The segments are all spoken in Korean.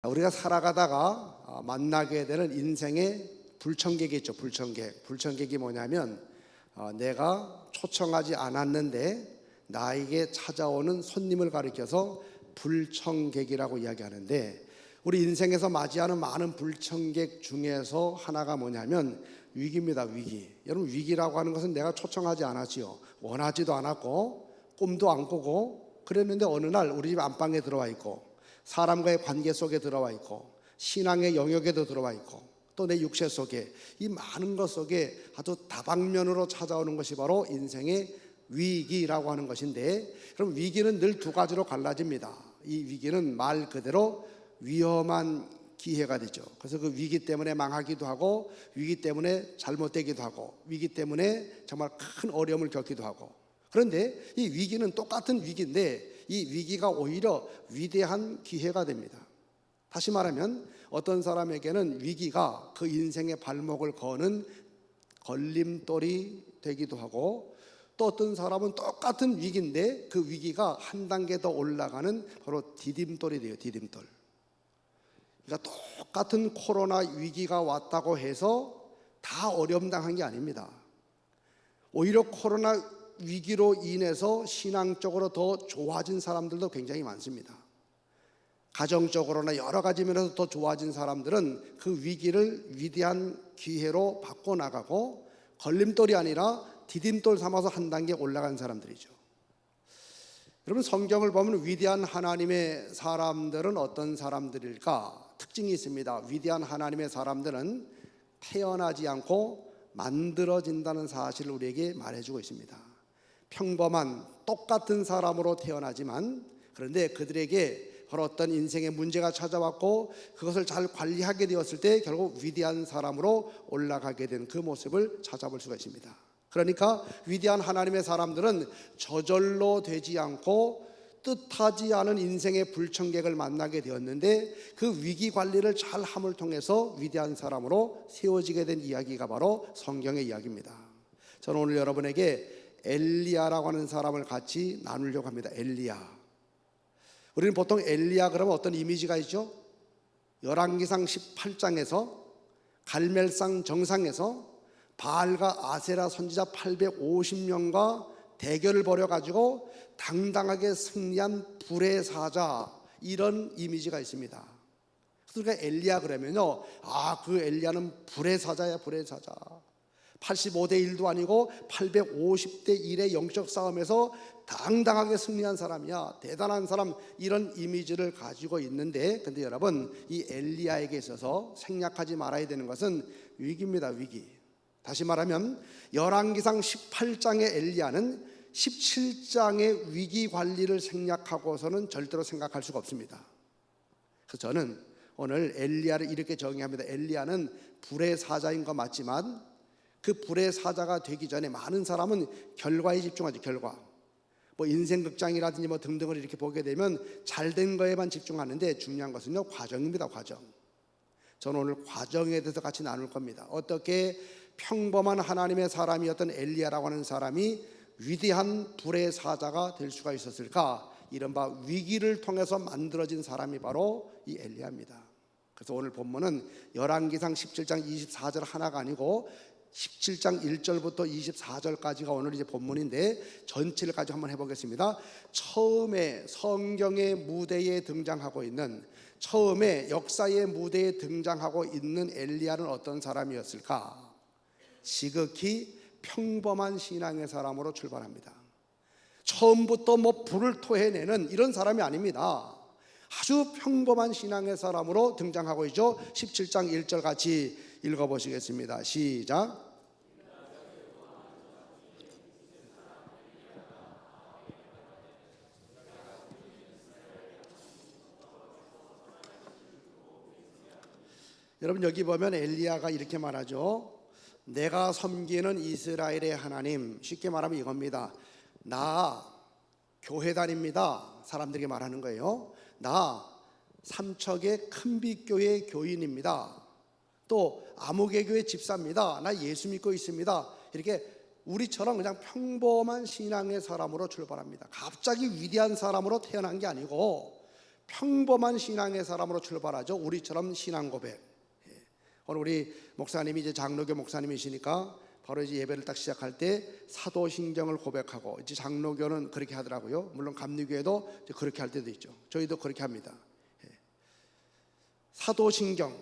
우리가 살아가다가 만나게 되는 인생의 불청객이 있죠. 불청객. 불청객이 뭐냐면 내가 초청하지 않았는데 나에게 찾아오는 손님을 가리켜서 불청객이라고 이야기하는데, 우리 인생에서 맞이하는 많은 불청객 중에서 하나가 뭐냐면 위기입니다. 위기. 여러분, 위기라고 하는 것은 내가 초청하지 않았지요. 원하지도 않았고 꿈도 안 꾸고 그랬는데 어느 날 우리 집 안방에 들어와 있고, 사람과의 관계 속에 들어와 있고, 신앙의 영역에도 들어와 있고, 또 내 육체 속에, 이 많은 것 속에 아주 다방면으로 찾아오는 것이 바로 인생의 위기라고 하는 것인데, 그럼 위기는 늘 두 가지로 갈라집니다. 이 위기는 말 그대로 위험한 기회가 되죠. 그래서 그 위기 때문에 망하기도 하고, 위기 때문에 잘못되기도 하고, 위기 때문에 정말 큰 어려움을 겪기도 하고. 그런데 이 위기는 똑같은 위기인데 이 위기가 오히려 위대한 기회가 됩니다. 다시 말하면 어떤 사람에게는 위기가 그 인생의 발목을 거는 걸림돌이 되기도 하고, 또 어떤 사람은 똑같은 위기인데 그 위기가 한 단계 더 올라가는 바로 디딤돌이 돼요. 디딤돌. 그러니까 똑같은 코로나 위기가 왔다고 해서 다 어려움 당한 게 아닙니다. 오히려 코로나 위기로 인해서 신앙적으로 더 좋아진 사람들도 굉장히 많습니다. 가정적으로나 여러 가지 면에서 더 좋아진 사람들은 그 위기를 위대한 기회로 바꿔나가고 걸림돌이 아니라 디딤돌 삼아서 한 단계 올라간 사람들이죠. 여러분, 성경을 보면 위대한 하나님의 사람들은 어떤 사람들일까? 특징이 있습니다. 위대한 하나님의 사람들은 태어나지 않고 만들어진다는 사실을 우리에게 말해주고 있습니다. 평범한 똑같은 사람으로 태어나지만, 그런데 그들에게 바로 어떤 인생의 문제가 찾아왔고 그것을 잘 관리하게 되었을 때 결국 위대한 사람으로 올라가게 된 그 모습을 찾아볼 수가 있습니다. 그러니까 위대한 하나님의 사람들은 저절로 되지 않고 뜻하지 않은 인생의 불청객을 만나게 되었는데 그 위기 관리를 잘 함을 통해서 위대한 사람으로 세워지게 된 이야기가 바로 성경의 이야기입니다. 저는 오늘 여러분에게 엘리야라고 하는 사람을 같이 나누려고 합니다. 엘리야. 우리는 보통 엘리야 그러면 어떤 이미지가 있죠? 열왕기상 18장에서 갈멜산 정상에서 바알과 아세라 선지자 850명과 대결을 벌여가지고 당당하게 승리한 불의 사자, 이런 이미지가 있습니다. 그러니까 엘리야 그러면요, 그 엘리야는 불의 사자야. 불의 사자. 85대 1도 아니고 850대 1의 영적 싸움에서 당당하게 승리한 사람이야, 대단한 사람, 이런 이미지를 가지고 있는데, 근데 여러분, 이 엘리야에게 있어서 생략하지 말아야 되는 것은 위기입니다. 위기. 다시 말하면 열왕기상 18장의 엘리야는 17장의 위기 관리를 생략하고서는 절대로 생각할 수가 없습니다. 그래서 저는 오늘 엘리야를 이렇게 정의합니다. 엘리야는 불의 사자인 거 맞지만 그 불의 사자가 되기 전에 많은 사람은 결과에 집중하죠. 결과. 인생 극장이라든지 등등을 이렇게 보게 되면 잘된 거에만 집중하는데 중요한 것은요, 과정입니다. 과정. 저는 오늘 과정에 대해서 같이 나눌 겁니다. 어떻게 평범한 하나님의 사람이었던 엘리야라고 하는 사람이 위대한 불의 사자가 될 수가 있었을까? 이른바 위기를 통해서 만들어진 사람이 바로 이 엘리야입니다. 그래서 오늘 본문은 열왕기상 17장 24절 하나가 아니고 17장 1절부터 24절까지가 오늘 이제 본문인데 전체를 가지고 한번 해보겠습니다. 처음에 성경의 무대에 등장하고 있는, 처음에 역사의 무대에 등장하고 있는 엘리야는 어떤 사람이었을까? 지극히 평범한 신앙의 사람으로 출발합니다. 처음부터 불을 토해내는 이런 사람이 아닙니다. 아주 평범한 신앙의 사람으로 등장하고 있죠. 17장 1절 같이 읽어보시겠습니다. 시작. 여러분, 여기 보면 엘리야가 이렇게 말하죠. 내가 섬기는 이스라엘의 하나님, 쉽게 말하면 이겁니다. 나 교회 다닙니다. 사람들에게 말하는 거예요. 나 삼척의 큰빛교회 교인입니다. 또 아무개교회 집사입니다. 나 예수 믿고 있습니다. 이렇게 우리처럼 그냥 평범한 신앙의 사람으로 출발합니다. 갑자기 위대한 사람으로 태어난 게 아니고 평범한 신앙의 사람으로 출발하죠. 우리처럼 신앙 고백. 오늘 우리 목사님이 이제 장로교 목사님이시니까 바로 이제 예배를 딱 시작할 때 사도신경을 고백하고, 이제 장로교는 그렇게 하더라고요. 물론 감리교회도 이제 그렇게 할 때도 있죠. 저희도 그렇게 합니다. 사도신경,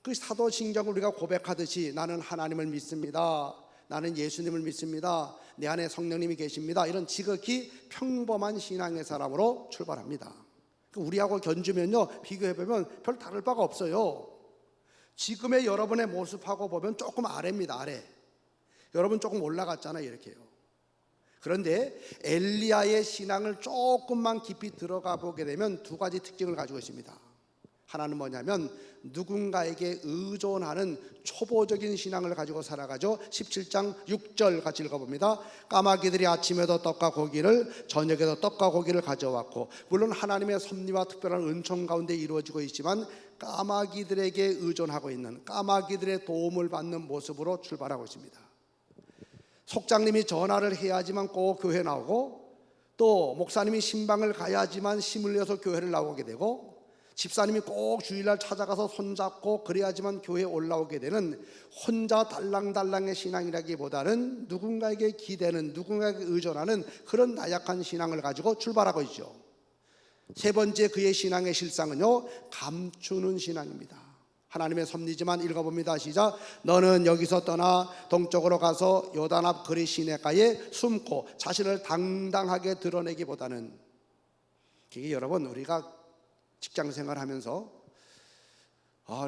그 사도신경을 우리가 고백하듯이 나는 하나님을 믿습니다, 나는 예수님을 믿습니다, 내 안에 성령님이 계십니다, 이런 지극히 평범한 신앙의 사람으로 출발합니다. 우리하고 견주면요, 비교해보면 별 다를 바가 없어요. 지금의 여러분의 모습하고 보면 조금 아래입니다. 아래. 여러분 조금 올라갔잖아요. 이렇게요. 그런데 엘리야의 신앙을 조금만 깊이 들어가 보게 되면 두 가지 특징을 가지고 있습니다. 하나는 뭐냐면 누군가에게 의존하는 초보적인 신앙을 가지고 살아가죠. 17장 6절 같이 읽어봅니다. 까마귀들이 아침에도 떡과 고기를, 저녁에도 떡과 고기를 가져왔고, 물론 하나님의 섭리와 특별한 은총 가운데 이루어지고 있지만 까마귀들에게 의존하고 있는, 까마귀들의 도움을 받는 모습으로 출발하고 있습니다. 속장님이 전화를 해야지만 꼭 교회 나오고, 또 목사님이 신방을 가야지만 힘을 내서 교회를 나오게 되고, 집사님이 꼭 주일날 찾아가서 손잡고 그래야지만 교회에 올라오게 되는 혼자 달랑달랑의 신앙이라기보다는 누군가에게 기대는, 누군가에게 의존하는 그런 나약한 신앙을 가지고 출발하고 있죠. 세 번째 그의 신앙의 실상은요, 감추는 신앙입니다. 하나님의 섭리지만 읽어봅니다. 시작. 너는 여기서 떠나 동쪽으로 가서 요단 앞 그리 시내가에 숨고 자신을 당당하게 드러내기보다는, 이게 여러분 우리가 직장생활 하면서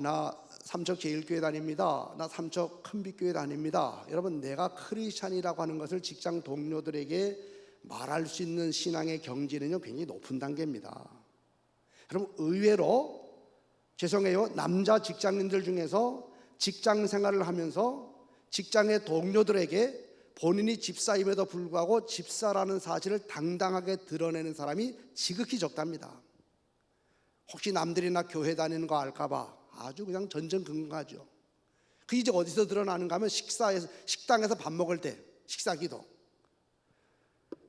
나 삼척 제일교회 다닙니다, 나 삼척 큰빛교회 다닙니다, 여러분 내가 크리스찬이라고 하는 것을 직장 동료들에게 말할 수 있는 신앙의 경지는요 굉장히 높은 단계입니다. 여러분 의외로 죄송해요, 남자 직장인들 중에서 직장생활을 하면서 직장의 동료들에게 본인이 집사임에도 불구하고 집사라는 사실을 당당하게 드러내는 사람이 지극히 적답니다. 혹시 남들이 나 교회 다니는 거 알까봐 아주 그냥 전전긍긍하죠. 그 이제 어디서 드러나는가 하면 식당에서 밥 먹을 때 식사기도.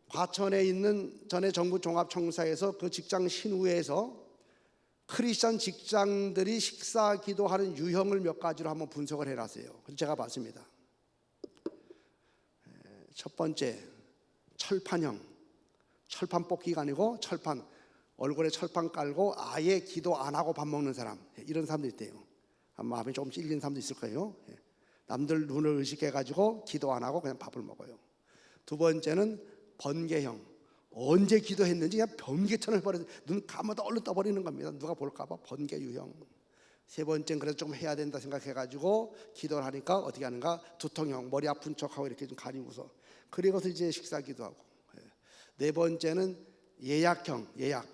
과천에 있는 전에 정부 종합청사에서 그 직장 신우회에서 크리스천 직장들이 식사기도하는 유형을 몇 가지로 한번 분석을 해놨어요. 그래서 제가 봤습니다. 첫 번째, 철판형. 철판 뽑기가 아니고 철판, 얼굴에 철판 깔고 아예 기도 안 하고 밥 먹는 사람, 이런 사람도 있대요. 마음이 조금 찔리는 사람도 있을 거예요. 남들 눈을 의식해가지고 기도 안 하고 그냥 밥을 먹어요. 두 번째는 번개형. 언제 기도했는지 그냥 번개천을 버려서 눈 감아도 얼른 떠버리는 겁니다. 누가 볼까봐 번개 유형. 세 번째는 그래도 좀 해야 된다 생각해가지고 기도를 하니까 어떻게 하는가, 두통형. 머리 아픈 척하고 이렇게 좀 가리고서, 그리고서 이제 식사 기도하고. 네 번째는 예약형. 예약.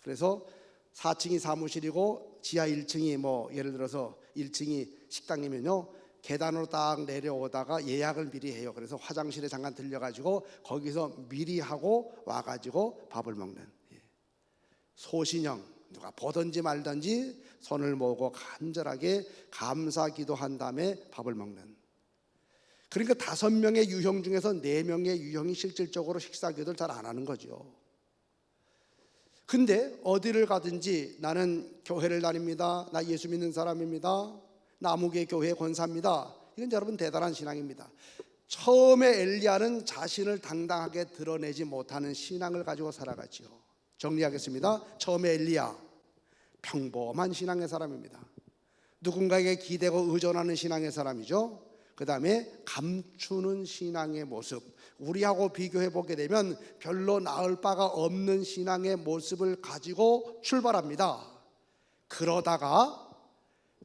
그래서 4층이 사무실이고 지하 1층이 뭐 예를 들어서 1층이 식당이면요, 계단으로 딱 내려오다가 예약을 미리 해요. 그래서 화장실에 잠깐 들려가지고 거기서 미리 하고 와가지고 밥을 먹는. 소신형. 누가 보든지 말든지 손을 모으고 간절하게 감사 기도한 다음에 밥을 먹는. 그러니까 5명의 유형 중에서 4명의 유형이 실질적으로 식사 기도를 잘 안 하는 거죠. 근데 어디를 가든지 나는 교회를 다닙니다, 나 예수 믿는 사람입니다, 나무개 교회 권사입니다. 이건 여러분 대단한 신앙입니다. 처음에 엘리야는 자신을 당당하게 드러내지 못하는 신앙을 가지고 살아갔죠. 정리하겠습니다. 처음에 엘리야, 평범한 신앙의 사람입니다. 누군가에게 기대고 의존하는 신앙의 사람이죠. 그 다음에 감추는 신앙의 모습, 우리하고 비교해 보게 되면 별로 나을 바가 없는 신앙의 모습을 가지고 출발합니다. 그러다가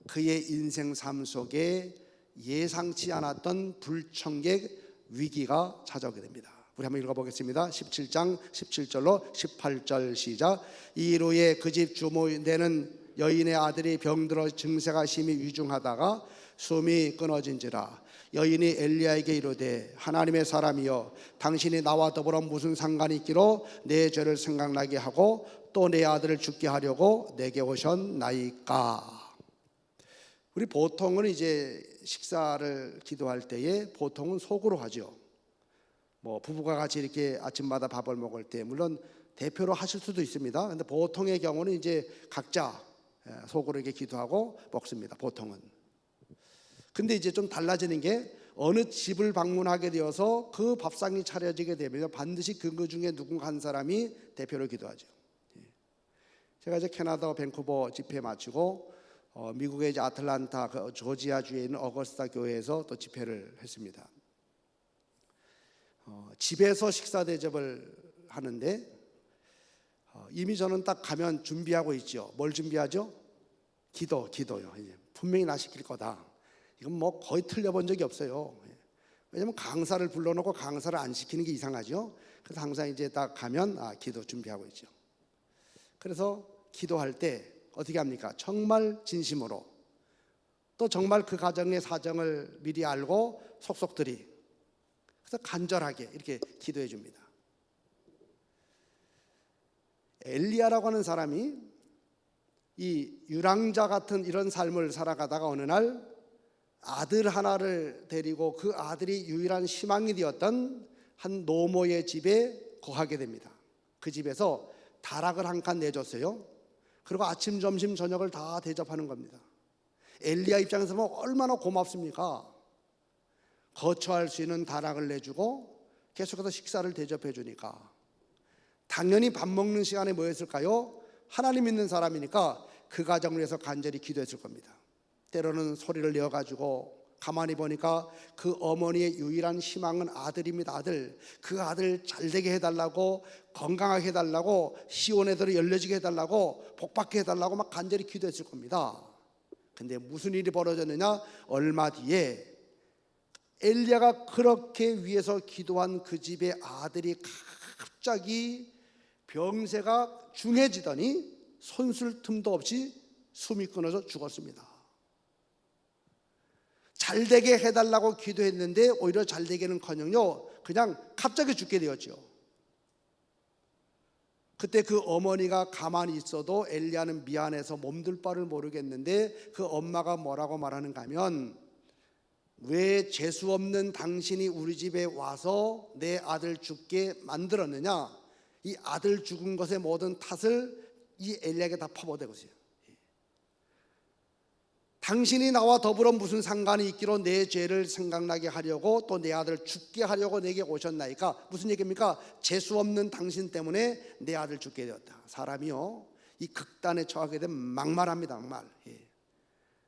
그의 인생 삶 속에 예상치 않았던 불청객 위기가 찾아오게 됩니다. 우리 한번 읽어보겠습니다. 17장 17절로 18절 시작. 이후에 그 집 주모 되는 여인의 아들이 병들어 증세가 심히 위중하다가 숨이 끊어진지라. 여인이 엘리야에게 이르되 하나님의 사람이여, 당신이 나와 더불어 무슨 상관이 있기로 내 죄를 생각나게 하고 또 내 아들을 죽게 하려고 내게 오셨나이까. 우리 보통은 이제 식사를 기도할 때에 보통은 속으로 하죠. 뭐 부부가 같이 이렇게 아침마다 밥을 먹을 때, 물론 대표로 하실 수도 있습니다. 근데 보통의 경우는 이제 각자 속으로 이렇게 기도하고 먹습니다. 보통은. 근데 이제 좀 달라지는 게 어느 집을 방문하게 되어서 그 밥상이 차려지게 되면 반드시 그 중에 누군가 한 사람이 대표로 기도하죠. 제가 이제 캐나다 밴쿠버 집회 마치고 미국의 이제 아틀란타 그 조지아주에 있는 어거스타 교회에서 또 집회를 했습니다. 집에서 식사 대접을 하는데 이미 저는 딱 가면 준비하고 있죠. 뭘 준비하죠? 기도요. 분명히 나 시킬 거다. 이건 뭐 거의 틀려본 적이 없어요. 왜냐면 강사를 불러놓고 강사를 안 시키는 게 이상하죠. 그래서 항상 이제 딱 가면 기도 준비하고 있죠. 그래서 기도할 때 어떻게 합니까? 정말 진심으로 또 정말 그 가정의 사정을 미리 알고 속속들이 그래서 간절하게 이렇게 기도해 줍니다. 엘리야라고 하는 사람이 이 유랑자 같은 이런 삶을 살아가다가 어느 날 아들 하나를 데리고 그 아들이 유일한 희망이 되었던 한 노모의 집에 거하게 됩니다. 그 집에서 다락을 한 칸 내줬어요. 그리고 아침, 점심, 저녁을 다 대접하는 겁니다. 엘리야 입장에서 보면 얼마나 고맙습니까? 거처할 수 있는 다락을 내주고 계속해서 식사를 대접해 주니까 당연히 밥 먹는 시간에 뭐였을까요? 하나님 믿는 사람이니까 그 가정을 위해서 간절히 기도했을 겁니다. 때로는 소리를 내어가지고 가만히 보니까 그 어머니의 유일한 희망은 아들입니다. 아들. 그 아들 잘되게 해달라고, 건강하게 해달라고, 시온의 들이 열려지게 해달라고, 복받게 해달라고 막 간절히 기도했을 겁니다. 근데 무슨 일이 벌어졌느냐? 얼마 뒤에 엘리야가 그렇게 위해서 기도한 그 집의 아들이 갑자기 병세가 중해지더니 손쓸 틈도 없이 숨이 끊어져 죽었습니다. 잘되게 해달라고 기도했는데 오히려 잘되게는커녕요 그냥 갑자기 죽게 되었죠. 그때 그 어머니가 가만히 있어도 엘리야는 미안해서 몸둘 바를 모르겠는데 그 엄마가 뭐라고 말하는가 하면 왜 재수 없는 당신이 우리 집에 와서 내 아들 죽게 만들었느냐, 이 아들 죽은 것의 모든 탓을 이 엘리야에게 다 퍼부어대고 있어요. 당신이 나와 더불어 무슨 상관이 있기로 내 죄를 생각나게 하려고 또 내 아들 죽게 하려고 내게 오셨나이까. 무슨 얘기입니까? 재수 없는 당신 때문에 내 아들 죽게 되었다. 사람이요 이 극단에 처하게 되면 막말합니다. 막말.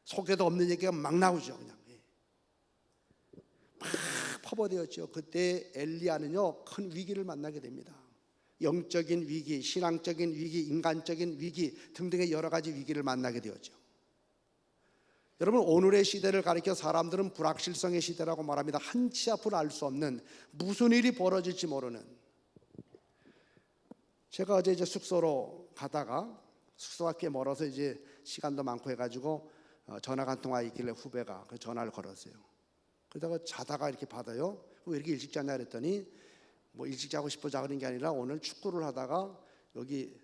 속에도 없는 얘기가 막 나오죠. 그냥 막 퍼부어대었죠. 그때 엘리야는요 큰 위기를 만나게 됩니다. 영적인 위기, 신앙적인 위기, 인간적인 위기 등등의 여러 가지 위기를 만나게 되었죠. 여러분, 오늘의 시대를 가리켜 사람들은 불확실성의 시대라고 말합니다. 한치 앞을 알 수 없는, 무슨 일이 벌어질지 모르는. 제가 어제 이제 숙소로 가다가 숙소가 꽤 멀어서 이제 시간도 많고 해가지고 전화가 한 통화 있길래 후배가 그 전화를 걸었어요. 그러다가 자다가 이렇게 받아요. 왜 이렇게 일찍 잤냐 그랬더니 뭐 일찍 자고 싶어 자는 게 아니라 오늘 축구를 하다가 여기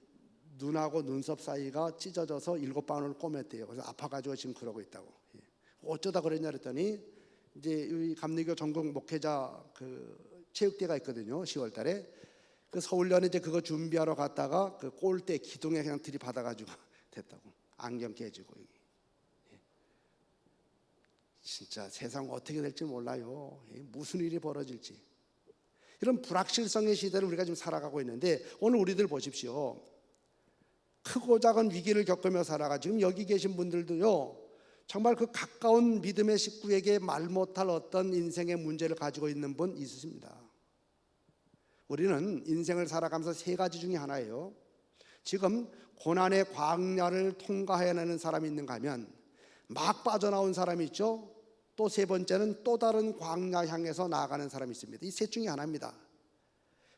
눈하고 눈썹 사이가 찢어져서 7방울을 꼬맸대요. 그래서 아파가지고 지금 그러고 있다고. 어쩌다 그랬냐 그랬더니 이제 이 감리교 전국 목회자 그 체육대가 있거든요. 10월 달에. 그 서울연에 이제 그거 준비하러 갔다가 그 골대 기둥에 그냥 들이받아가지고 됐다고. 안경 깨지고. 진짜 세상 어떻게 될지 몰라요. 무슨 일이 벌어질지. 이런 불확실성의 시대를 우리가 지금 살아가고 있는데 오늘 우리들 보십시오. 크고 작은 위기를 겪으며 살아가 지금 여기 계신 분들도요 정말 그 가까운 믿음의 식구에게 말 못할 어떤 인생의 문제를 가지고 있는 분 있으십니다. 우리는 인생을 살아가면서 세 가지 중에 하나예요. 지금 고난의 광야를 통과해내는 사람이 있는가 하면 막 빠져나온 사람이 있죠. 또 세 번째는 또 다른 광야 향해서 나아가는 사람이 있습니다. 이 셋 중에 하나입니다.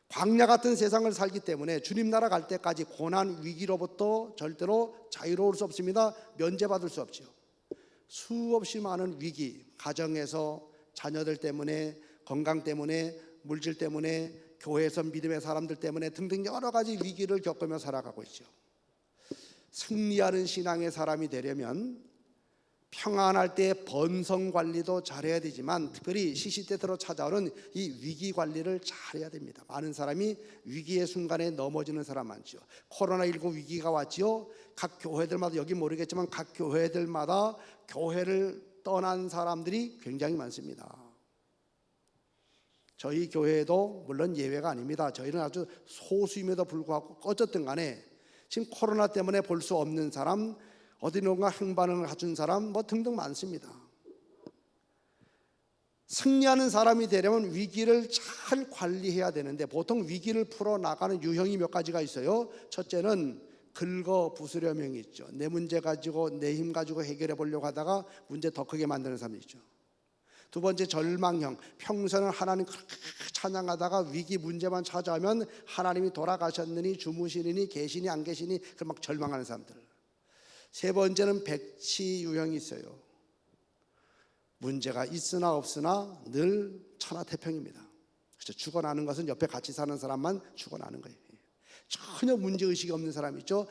광야 같은 세상을 살기 때문에 주님 나라 갈 때까지 고난 위기로부터 절대로 자유로울 수 없습니다. 면제받을 수 없죠. 수없이 많은 위기, 가정에서 자녀들 때문에, 건강 때문에, 물질 때문에, 교회에서 믿음의 사람들 때문에 등등 여러 가지 위기를 겪으며 살아가고 있죠. 승리하는 신앙의 사람이 되려면 평안할 때 번성 관리도 잘해야 되지만 특별히 시시때때로 찾아오는 이 위기 관리를 잘해야 됩니다. 많은 사람이 위기의 순간에 넘어지는 사람 많죠. 코로나19 위기가 왔지요. 각 교회들마다, 여기 모르겠지만 각 교회들마다 교회를 떠난 사람들이 굉장히 많습니다. 저희 교회도 물론 예외가 아닙니다. 저희는 아주 소수임에도 불구하고 어쨌든 간에 지금 코로나 때문에 볼 수 없는 사람, 어디론가 행반을 갖춘 사람 뭐 등등 많습니다. 승리하는 사람이 되려면 위기를 잘 관리해야 되는데 보통 위기를 풀어나가는 유형이 몇 가지가 있어요. 첫째는 긁어 부수려명이 있죠. 내 문제 가지고 내 힘 가지고 해결해 보려고 하다가 문제 더 크게 만드는 사람이 있죠. 두 번째 절망형, 평소에는 하나님 그렇게 찬양하다가 위기 문제만 찾아오면 하나님이 돌아가셨느니 주무시느니 계시니 안 계시니 그 막 절망하는 사람들. 세 번째는 백치 유형이 있어요. 문제가 있으나 없으나 늘 천하태평입니다. 그렇죠? 죽어나는 것은 옆에 같이 사는 사람만 죽어나는 거예요. 전혀 문제의식이 없는 사람이 있죠.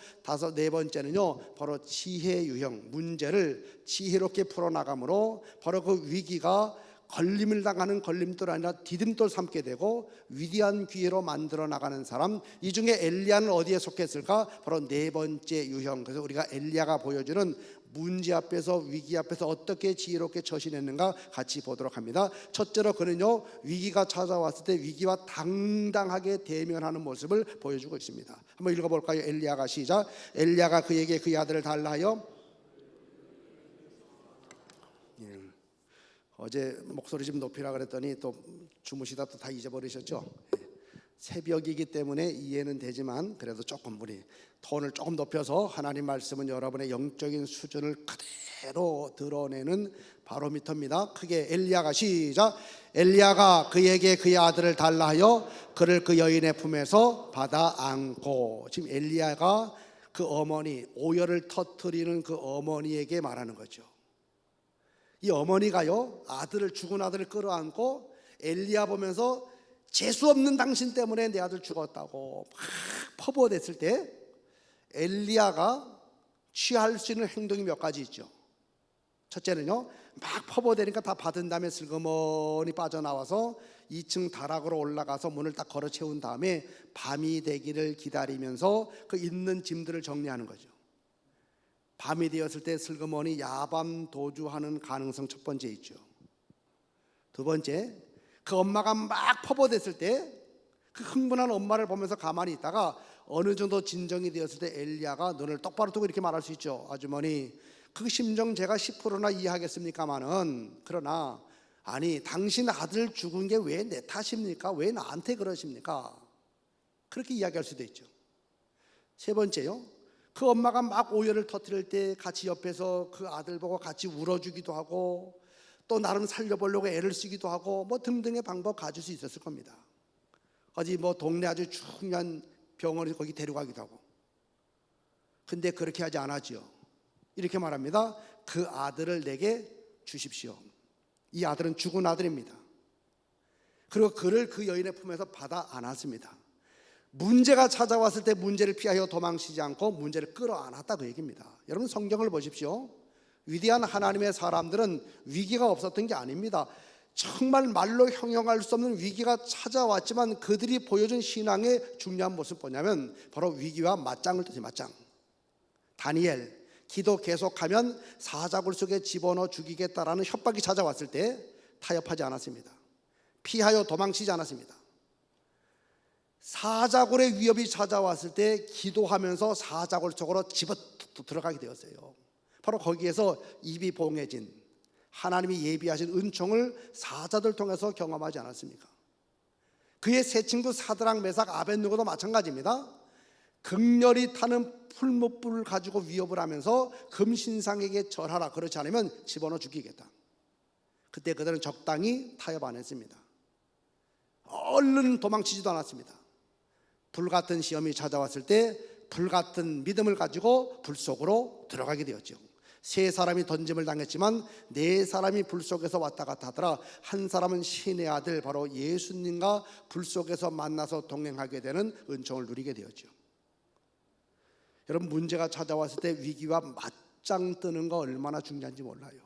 네 번째는요, 바로 지혜 유형, 문제를 지혜롭게 풀어나감으로 바로 그 위기가 걸림을 당하는 걸림돌 아니라 디딤돌 삼게 되고 위대한 기회로 만들어 나가는 사람. 이 중에 엘리야는 어디에 속했을까? 바로 네 번째 유형. 그래서 우리가 엘리야가 보여주는 문제 앞에서, 위기 앞에서 어떻게 지혜롭게 처신했는가 같이 보도록 합니다. 첫째로 그는요, 위기가 찾아왔을 때 위기와 당당하게 대면하는 모습을 보여주고 있습니다. 한번 읽어볼까요? 엘리야가 시작. 엘리야가 그에게 그의 아들을 달라 하여. 어제 목소리 좀 높이라 그랬더니 또 주무시다 또 다 잊어버리셨죠? 새벽이기 때문에 이해는 되지만 그래도 조금 우리 톤을 조금 높여서, 하나님 말씀은 여러분의 영적인 수준을 그대로 드러내는 바로미터입니다. 크게 엘리야가 시작. 엘리야가 그에게 그의 아들을 달라 하여 그를 그 여인의 품에서 받아 안고. 지금 엘리야가 그 어머니, 오열을 터뜨리는 그 어머니에게 말하는 거죠. 이 어머니가요, 죽은 아들을 끌어안고 엘리야 보면서 재수 없는 당신 때문에 내 아들 죽었다고 막 퍼부어댔을 때 엘리야가 취할 수 있는 행동이 몇 가지 있죠. 첫째는요, 막 퍼부어대니까 다 받은 다음에 슬그머니 빠져나와서 2층 다락으로 올라가서 문을 딱 걸어 채운 다음에 밤이 되기를 기다리면서 그 있는 짐들을 정리하는 거죠. 밤이 되었을 때 슬그머니 야밤 도주하는 가능성 첫 번째 있죠. 두 번째, 그 엄마가 막 퍼부어댔을 때 그 흥분한 엄마를 보면서 가만히 있다가 어느 정도 진정이 되었을 때 엘리야가 눈을 똑바로 뜨고 이렇게 말할 수 있죠. 아주머니, 그 심정 제가 10%나 이해하겠습니까마는, 그러나 아니, 당신 아들 죽은 게 왜 내 탓입니까? 왜 나한테 그러십니까? 그렇게 이야기할 수도 있죠. 세 번째요, 그 엄마가 막 오열을 터뜨릴 때 같이 옆에서 그 아들 보고 같이 울어주기도 하고 또 나름 살려보려고 애를 쓰기도 하고 뭐 등등의 방법 가질 수 있었을 겁니다. 어디 뭐 동네 아주 중요한 병원에 거기 데려가기도 하고. 근데 그렇게 하지 않았죠. 이렇게 말합니다. 그 아들을 내게 주십시오. 이 아들은 죽은 아들입니다. 그리고 그를 그 여인의 품에서 받아 안았습니다. 문제가 찾아왔을 때 문제를 피하여 도망치지 않고 문제를 끌어안았다, 그 얘기입니다. 여러분, 성경을 보십시오. 위대한 하나님의 사람들은 위기가 없었던 게 아닙니다. 정말 말로 형용할 수 없는 위기가 찾아왔지만 그들이 보여준 신앙의 중요한 모습 뭐냐면 바로 위기와 맞짱을 뜨지, 맞짱. 다니엘, 기도 계속하면 사자굴 속에 집어넣어 죽이겠다라는 협박이 찾아왔을 때 타협하지 않았습니다. 피하여 도망치지 않았습니다. 사자굴의 위협이 찾아왔을 때 기도하면서 사자굴 속으로 집어 들어가게 되었어요. 바로 거기에서 입이 봉해진 하나님이 예비하신 은총을 사자들 통해서 경험하지 않았습니까? 그의 세 친구 사드락, 메삭, 아벳느고도 마찬가지입니다. 극렬히 타는 풀무불을 가지고 위협을 하면서 금신상에게 절하라, 그렇지 않으면 집어넣어 죽이겠다. 그때 그들은 적당히 타협 안 했습니다. 얼른 도망치지도 않았습니다. 불같은 시험이 찾아왔을 때 불같은 믿음을 가지고 불 속으로 들어가게 되었죠. 세 사람이 던짐을 당했지만 네 사람이 불 속에서 왔다 갔다 하더라. 한 사람은 신의 아들 바로 예수님과 불 속에서 만나서 동행하게 되는 은총을 누리게 되었죠. 여러분, 문제가 찾아왔을 때 위기와 맞짱 뜨는 거 얼마나 중요한지 몰라요.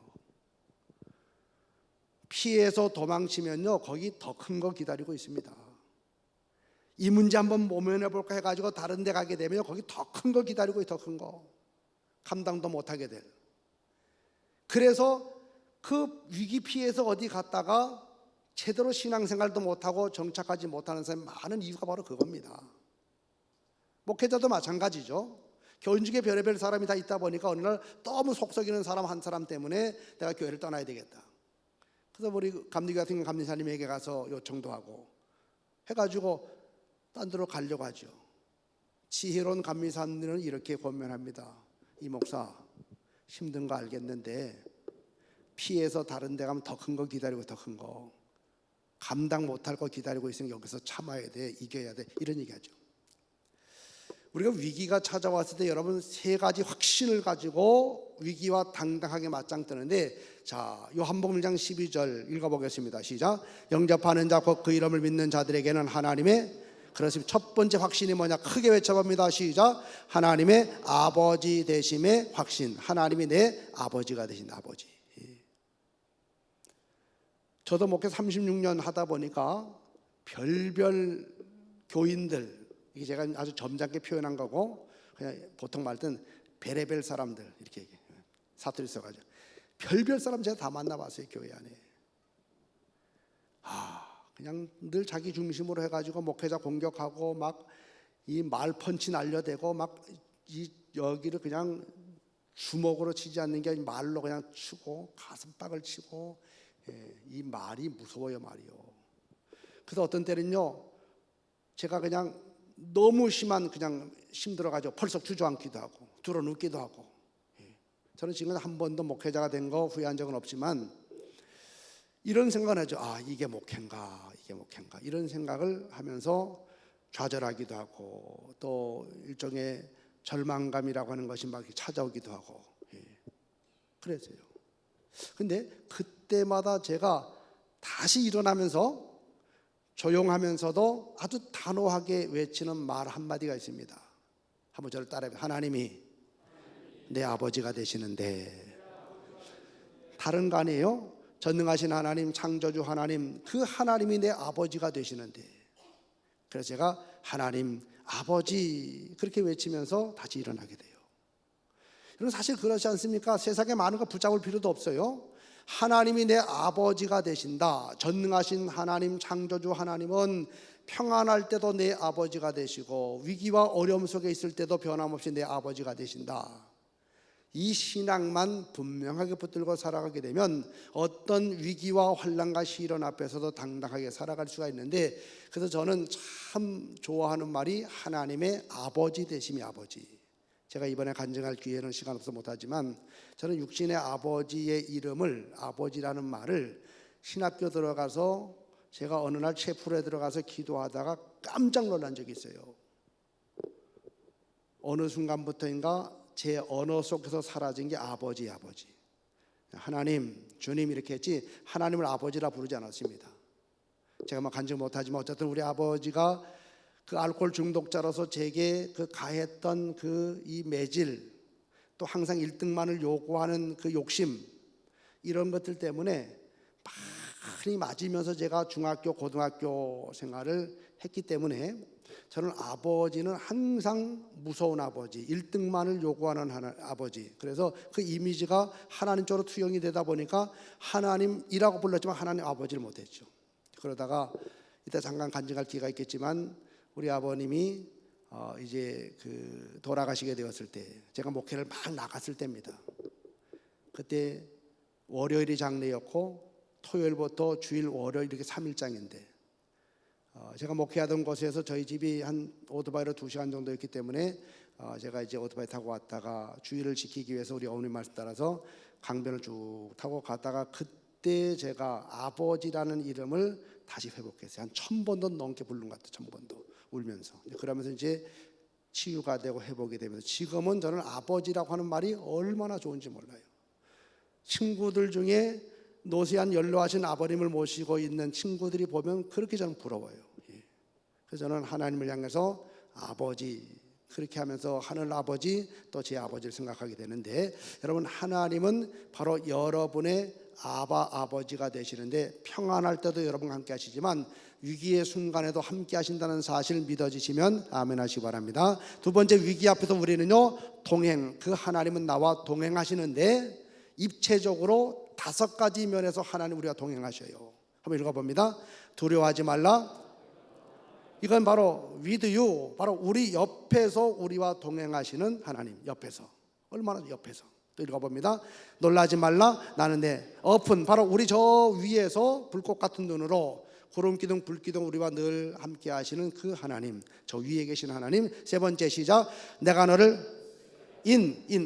피해서 도망치면요, 거기 더 큰 거 기다리고 있습니다. 이 문제 한번 모면해 볼까 해가지고 다른 데 가게 되면 거기 더 큰 거 기다리고 더 큰 거 감당도 못하게 될. 그래서 그 위기 피해서 어디 갔다가 제대로 신앙생활도 못하고 정착하지 못하는 사람이 많은 이유가 바로 그겁니다. 목회자도 마찬가지죠. 교인 중에 별의별 사람이 다 있다 보니까 어느 날 너무 속썩이는 사람 한 사람 때문에 내가 교회를 떠나야 되겠다. 그래서 우리 감리 같은 감리사님에게 가서 요청도 하고 해가지고 딴 데로 가려고 하죠. 지혜로운 감리사님들은 이렇게 권면합니다. 이 목사 힘든 거 알겠는데 피해서 다른 데 가면 더 큰 거 기다리고 더 큰 거 감당 못할 거 기다리고 있으면 여기서 참아야 돼, 이겨야 돼, 이런 얘기하죠. 우리가 위기가 찾아왔을 때 여러분 세 가지 확신을 가지고 위기와 당당하게 맞짱 뜨는데, 자, 요한복음 1장 12절 읽어보겠습니다. 시작. 영접하는 자 곧 그 이름을 믿는 자들에게는 하나님의, 그렇습니다. 첫 번째 확신이 뭐냐? 크게 외쳐봅니다. 시작. 하나님의 아버지 되심의 확신. 하나님이 내 아버지가 되신 아버지. 저도 목회 36년 하다 보니까 별별 교인들, 이게 제가 아주 점잖게 표현한 거고 그냥 보통 말든 별의별 사람들 이렇게 사투리 써가지고 별별 사람 제가 다 만나봤어요. 교회 안에. 그냥 늘 자기 중심으로 해가지고 목회자 공격하고 막 이 말펀치 날려대고 막 이 여기를 그냥 주먹으로 치지 않는 게 말로 그냥 치고 가슴팍을 치고, 이 말이 무서워요, 말이요. 그래서 어떤 때는요, 제가 그냥 너무 심한 그냥 힘들어가지고 펄썩 주저앉기도 하고 들어눕기도 하고. 저는 지금 한 번도 목회자가 된 거 후회한 적은 없지만 이런 생각을 하죠. 이게 목회인가, 이게 목회인가, 이런 생각을 하면서 좌절하기도 하고 또 일종의 절망감이라고 하는 것이 막 찾아오기도 하고. 그랬어요. 근데 그때마다 제가 다시 일어나면서 조용하면서도 아주 단호하게 외치는 말 한마디가 있습니다. 한번 저를 따라해보세요. 하나님이 내 아버지가 되시는데. 다른 거 아니에요? 전능하신 하나님, 창조주 하나님, 그 하나님이 내 아버지가 되시는데. 그래서 제가 하나님 아버지 그렇게 외치면서 다시 일어나게 돼요. 여러분 사실 그렇지 않습니까? 세상에 많은 거 붙잡을 필요도 없어요. 하나님이 내 아버지가 되신다. 전능하신 하나님, 창조주 하나님은 평안할 때도 내 아버지가 되시고 위기와 어려움 속에 있을 때도 변함없이 내 아버지가 되신다. 이 신앙만 분명하게 붙들고 살아가게 되면 어떤 위기와 환난과 시련 앞에서도 당당하게 살아갈 수가 있는데, 그래서 저는 참 좋아하는 말이 하나님의 아버지 되심이 아버지. 제가 이번에 간증할 기회는 시간 없어서 못하지만 저는 육신의 아버지의 이름을, 아버지라는 말을 신학교 들어가서 제가 어느 날 채플에 들어가서 기도하다가 깜짝 놀란 적이 있어요. 어느 순간부터인가 제 언어 속에서 사라진 게 아버지, 아버지. 하나님, 주님 이렇게 했지 하나님을 아버지라 부르지 않았습니다. 제가 막 간증 못하지만 어쨌든 우리 아버지가 그 알코올 중독자로서 제게 그 가했던 그 이 매질, 또 항상 1등만을 요구하는 그 욕심, 이런 것들 때문에 많이 맞으면서 제가 중학교, 고등학교 생활을 했기 때문에 저는 아버지는 항상 무서운 아버지, 1등만을 요구하는 아버지. 그래서 그 이미지가 하나님 쪽으로 투영이 되다 보니까 하나님이라고 불렀지만 하나님 아버지를 못했죠. 그러다가 이따 잠깐 간증할 기회가 있겠지만 우리 아버님이 이제 그 돌아가시게 되었을 때, 제가 목회를 막 나갔을 때입니다. 그때 월요일이 장례였고 토요일부터 주일 월요일 이렇게 3일장인데 제가 목회하던 곳에서 저희 집이 한 오토바이로 2시간 정도였기 때문에 제가 이제 오토바이 타고 왔다가 주일을 지키기 위해서 우리 어머님 말씀 따라서 강변을 쭉 타고 갔다가 그때 제가 아버지라는 이름을 다시 회복했어요. 한 1000번도 넘게 부른 것 같아요. 1000번도 울면서. 그러면서 이제 치유가 되고 회복이 되면서 지금은 저는 아버지라고 하는 말이 얼마나 좋은지 몰라요. 친구들 중에 노쇠한 연로하신 아버님을 모시고 있는 친구들이 보면 그렇게 저는 부러워요. 그래서 저는 하나님을 향해서 아버지, 그렇게 하면서 하늘 아버지 또 제 아버지를 생각하게 되는데, 여러분 하나님은 바로 여러분의 아버지가 되시는데, 평안할 때도 여러분과 함께 하시지만 위기의 순간에도 함께 하신다는 사실 믿어지시면 아멘 하시기 바랍니다. 두 번째, 위기 앞에서 우리는요 동행, 그 하나님은 나와 동행하시는데 입체적으로 5가지 면에서 하나님 우리와 동행하셔요. 한번 읽어봅니다. 두려워하지 말라. 이건 바로 with you, 바로 우리 옆에서 우리와 동행하시는 하나님. 옆에서, 얼마나 옆에서. 또 읽어봅니다. 놀라지 말라. 나는 내 open, 바로 우리 저 위에서 불꽃 같은 눈으로 구름 기둥 불 기둥 우리와 늘 함께 하시는 그 하나님, 저 위에 계신 하나님. 세 번째, 시작. 내가 너를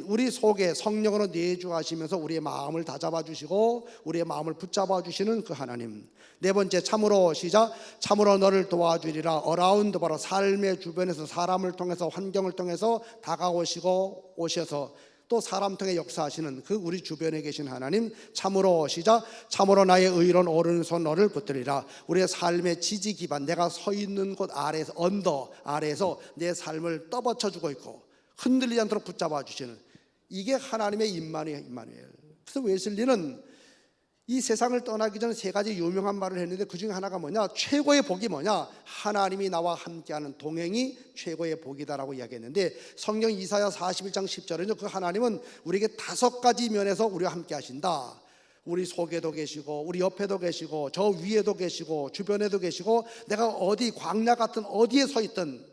우리 속에 성령으로 내주하시면서 우리의 마음을 다잡아 주시고 우리의 마음을 붙잡아 주시는 그 하나님. 네 번째, 참으로, 시작. 참으로 너를 도와주리라. 어라운드, 바로 삶의 주변에서 사람을 통해서 환경을 통해서 다가오시고 오셔서 또 사람 통해 역사하시는 그 우리 주변에 계신 하나님. 참으로, 시작. 참으로 나의 의로운 오른손 너를 붙들리라. 우리의 삶의 지지 기반, 내가 서 있는 곳 아래에서, 언더 아래에서 내 삶을 떠받쳐 주고 있고 흔들리지 않도록 붙잡아 주시는, 이게 하나님의 임마누엘. 그래서 웨슬리는 이 세상을 떠나기 전에 3가지 유명한 말을 했는데 그 중에 하나가 뭐냐, 최고의 복이 뭐냐, 하나님이 나와 함께하는 동행이 최고의 복이다라고 이야기했는데, 성경 이사야 41장 10절에는 그 하나님은 우리에게 5가지 면에서 우리와 함께 하신다. 우리 속에도 계시고 우리 옆에도 계시고 저 위에도 계시고 주변에도 계시고, 내가 어디 광야 같은 어디에 서 있든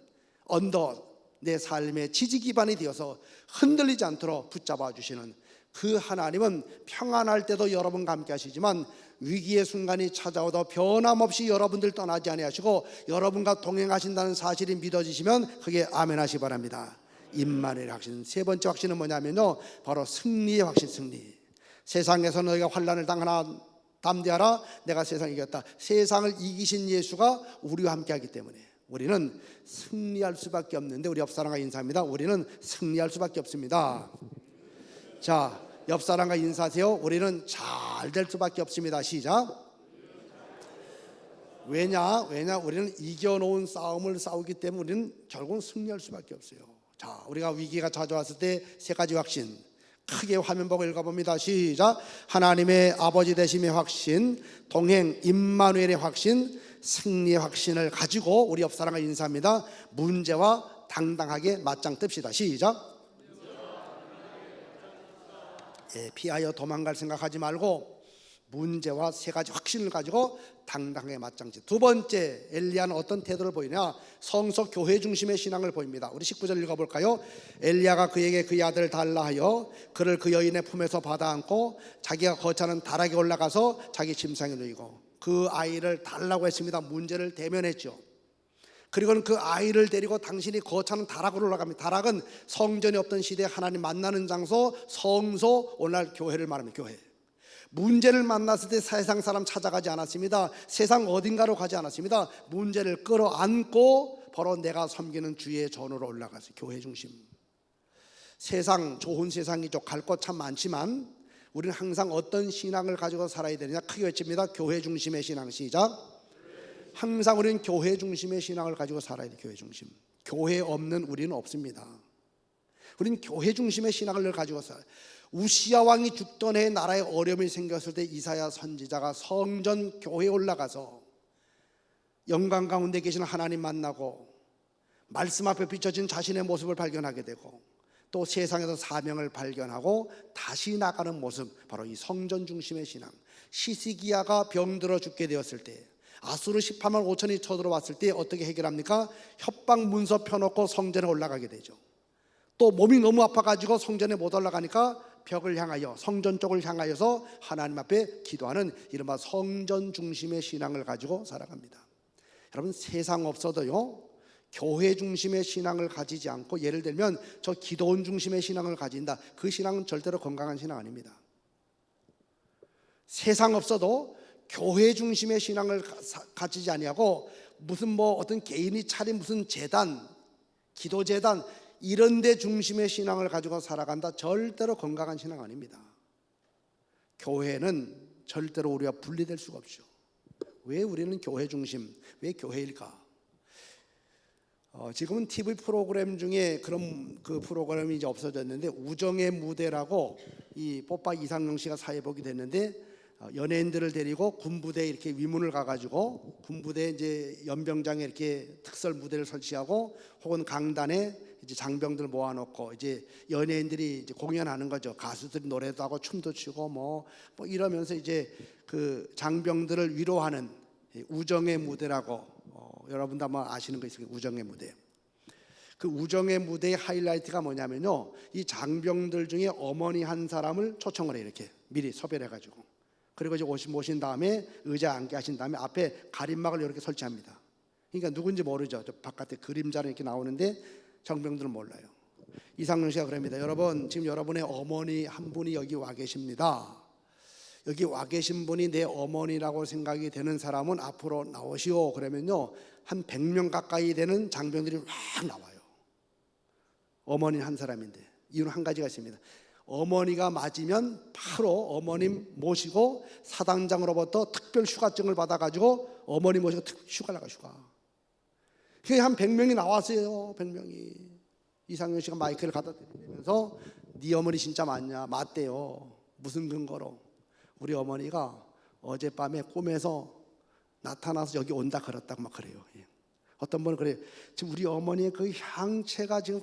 언더, 내 삶의 지지 기반이 되어서 흔들리지 않도록 붙잡아 주시는 그 하나님은 평안할 때도 여러분과 함께 하시지만 위기의 순간이 찾아오도 변함없이 여러분들 떠나지 아니하시고 여러분과 동행하신다는 사실이 믿어지시면 그게 아멘 하시기 바랍니다. 임마누엘 확신. 세 번째 확신은 뭐냐면요, 바로 승리의 확신. 승리. 세상에서 너희가 환난을 당하나 담대하라. 내가 세상을 이겼다. 세상을 이기신 예수가 우리와 함께 하기 때문에 우리는 승리할 수밖에 없는데, 우리 옆사람과 인사합니다. 우리는 승리할 수밖에 없습니다. 자, 옆사람과 인사하세요. 우리는 잘 될 수밖에 없습니다. 시작. 왜냐 우리는 이겨놓은 싸움을 싸우기 때문에 우리는 결국은 승리할 수밖에 없어요. 자, 우리가 위기가 찾아왔을 때 3가지 확신, 크게 화면 보고 읽어봅니다. 시작. 하나님의 아버지 되심의 확신, 동행 임마누엘의 확신, 승리의 확신을 가지고 우리 옆사람과 인사합니다. 문제와 당당하게 맞짱 뜹시다. 시작. 피하여 도망갈 생각하지 말고 문제와 3가지 확신을 가지고 당당하게 맞짱지. 두 번째, 엘리야는 어떤 태도를 보이냐, 성서 교회 중심의 신앙을 보입니다. 우리 19절 읽어볼까요? 엘리야가 그에게 그의 아들을 달라 하여 그를 그 여인의 품에서 받아 안고 자기가 거처하는 다락에 올라가서 자기 침상에 누이고, 그 아이를 달라고 했습니다. 문제를 대면했죠. 그리고는 그 아이를 데리고 당신이 거처하는 다락으로 올라갑니다. 다락은 성전이 없던 시대에 하나님 만나는 장소, 성소, 오늘날 교회를 말합니다. 교회. 문제를 만났을 때 세상 사람 찾아가지 않았습니다. 세상 어딘가로 가지 않았습니다. 문제를 끌어안고 바로 내가 섬기는 주의 전으로 올라갔어요. 교회 중심. 세상, 좋은 세상이죠. 갈 곳 참 많지만 우리는 항상 어떤 신앙을 가지고 살아야 되느냐, 크게 외칩니다. 교회 중심의 신앙. 시작. 항상 우리는 교회 중심의 신앙을 가지고 살아야 돼요. 교회 중심. 교회 없는 우리는 없습니다. 우리는 교회 중심의 신앙을 가지고 살아요. 우시야 왕이 죽던 해에 나라에 어려움이 생겼을 때 이사야 선지자가 성전 교회에 올라가서 영광 가운데 계시는 하나님 만나고 말씀 앞에 비춰진 자신의 모습을 발견하게 되고, 또 세상에서 사명을 발견하고 다시 나가는 모습, 바로 이 성전 중심의 신앙. 시스기야가 병들어 죽게 되었을 때, 아수르 18만 5천이 쳐들어왔을 때 어떻게 해결합니까? 협박 문서 펴놓고 성전에 올라가게 되죠. 또 몸이 너무 아파가지고 성전에 못 올라가니까 벽을 향하여, 성전 쪽을 향하여서 하나님 앞에 기도하는 이른바 성전 중심의 신앙을 가지고 살아갑니다. 여러분, 세상 없어도요, 교회 중심의 신앙을 가지지 않고, 예를 들면 저 기도원 중심의 신앙을 가진다, 그 신앙은 절대로 건강한 신앙 아닙니다. 세상 없어도 교회 중심의 신앙을 가지지 아니하고 무슨 어떤 개인이 차린 무슨 재단, 기도재단 이런 데 중심의 신앙을 가지고 살아간다, 절대로 건강한 신앙 아닙니다. 교회는 절대로 우리가 분리될 수가 없죠. 왜 우리는 교회 중심, 왜 교회일까? 지금은 TV 프로그램 중에 그런 그 프로그램이 이제 없어졌는데, 우정의 무대라고 이 뽀빠 이상영 씨가 사회복이 됐는데, 연예인들을 데리고 군부대에 이렇게 위문을 가가지고 군부대 이제 연병장에 이렇게 특설 무대를 설치하고, 혹은 강단에 이제 장병들 모아놓고 이제 연예인들이 이제 공연하는 거죠. 가수들이 노래도 하고 춤도 추고 뭐 이러면서 이제 그 장병들을 위로하는 우정의 무대라고, 여러분도 아마 아시는 거 있을 거예요. 우정의 무대. 그 우정의 무대의 하이라이트가 뭐냐면요, 이 장병들 중에 어머니 한 사람을 초청을 해요. 이렇게 미리 섭외를 해가지고, 그리고 이제 모신 다음에 의자에 앉게 하신 다음에 앞에 가림막을 이렇게 설치합니다. 그러니까 누군지 모르죠. 저 바깥에 그림자로 이렇게 나오는데 장병들은 몰라요. 이상영 씨가 그럽니다. 여러분, 지금 여러분의 어머니 한 분이 여기 와 계십니다. 여기 와 계신 분이 내 어머니라고 생각이 되는 사람은 앞으로 나오시오. 그러면요, 한 100명 가까이 되는 장병들이 확 나와요. 어머니 한 사람인데. 이유는 한 가지가 있습니다. 어머니가 맞으면 바로 어머님 모시고 사단장으로부터 특별 휴가증을 받아가지고 어머니 모시고 휴가 나가, 휴가. 그게 한 100명이 나왔어요. 100명이. 이상영 씨가 마이크를 갖다 대면서 네 어머니 진짜 맞냐? 맞대요. 무슨 근거로? 우리 어머니가 어젯밤에 꿈에서 나타나서 여기 온다 그랬다고 막 그래요. 어떤 분은 그래요. 지금 우리 어머니의 그 향채가 지금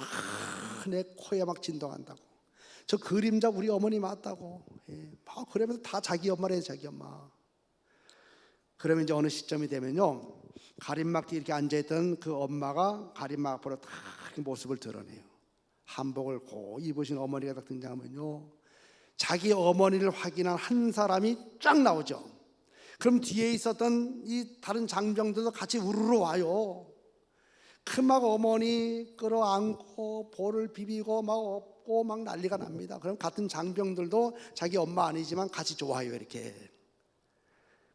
내 코에 막 진동한다고. 저 그림자 우리 어머니 맞다고. 막 그러면서 다 자기 엄마래요, 자기 엄마. 그러면 이제 어느 시점이 되면요, 가림막 뒤에 이렇게 앉아있던 그 엄마가 가림막 앞으로 딱 모습을 드러내요. 한복을 고 입으신 어머니가 딱 등장하면요, 자기 어머니를 확인한 한 사람이 쫙 나오죠. 그럼 뒤에 있었던 이 다른 장병들도 같이 우르르 와요. 그 막 어머니 끌어안고 볼을 비비고 막 업고 막 난리가 납니다. 그럼 같은 장병들도 자기 엄마 아니지만 같이 좋아요, 이렇게.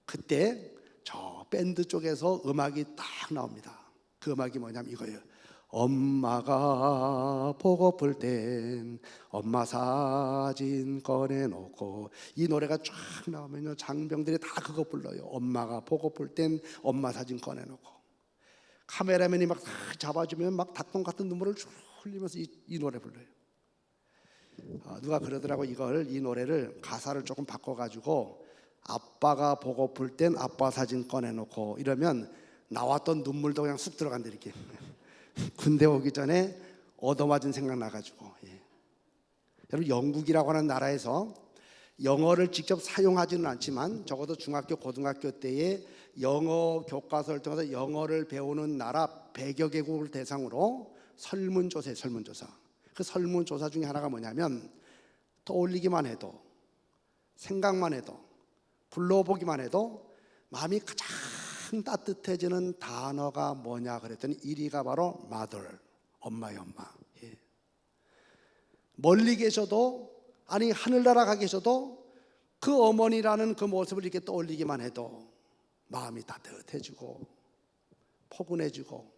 그때 저 밴드 쪽에서 음악이 딱 나옵니다. 그 음악이 뭐냐면 이거예요. 엄마가 보고플 땐 엄마 사진 꺼내놓고. 이 노래가 쫙 나오면요, 장병들이 다 그거 불러요. 엄마가 보고플 땐 엄마 사진 꺼내놓고. 카메라맨이 막 잡아주면 막 닭똥 같은 눈물을 쭉 흘리면서 이 노래 불러요. 누가 그러더라고, 이 노래를 가사를 조금 바꿔가지고 아빠가 보고플 땐 아빠 사진 꺼내놓고 이러면 나왔던 눈물도 그냥 쑥 들어간대, 이렇게. 군대 오기 전에 얻어맞은 생각 나가지고. 여러분, 영국이라고 하는 나라에서 영어를 직접 사용하지는 않지만 적어도 중학교 고등학교 때에 영어 교과서를 통해서 영어를 배우는 나라 100여 개국을 대상으로 설문조사에 설문조사. 그 설문조사 중에 하나가 뭐냐면, 떠올리기만 해도, 생각만 해도, 불러보기만 해도 마음이 가장 따뜻해지는 단어가 뭐냐 그랬더니 1위가 바로 mother, 엄마예요, 엄마. 멀리 계셔도, 아니 하늘나라 가 계셔도 그 어머니라는 그 모습을 이렇게 떠올리기만 해도 마음이 따뜻해지고 포근해지고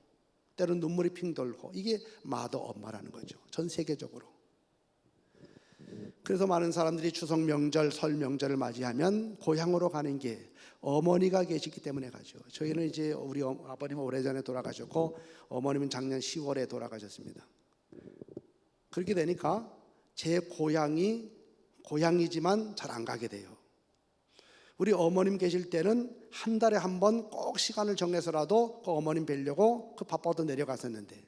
때로는 눈물이 핑 돌고, 이게 마더 엄마라는 거죠, 전 세계적으로. 그래서 많은 사람들이 추석 명절, 설 명절을 맞이하면 고향으로 가는 게 어머니가 계시기 때문에 가죠. 저희는 이제 우리 아버님은 오래전에 돌아가셨고 어머님은 작년 10월에 돌아가셨습니다. 그렇게 되니까 제 고향이 고향이지만 잘 안 가게 돼요. 우리 어머님 계실 때는 한 달에 한 번 꼭 시간을 정해서라도 그 어머님 뵈려고 그 바빠도 내려갔었는데,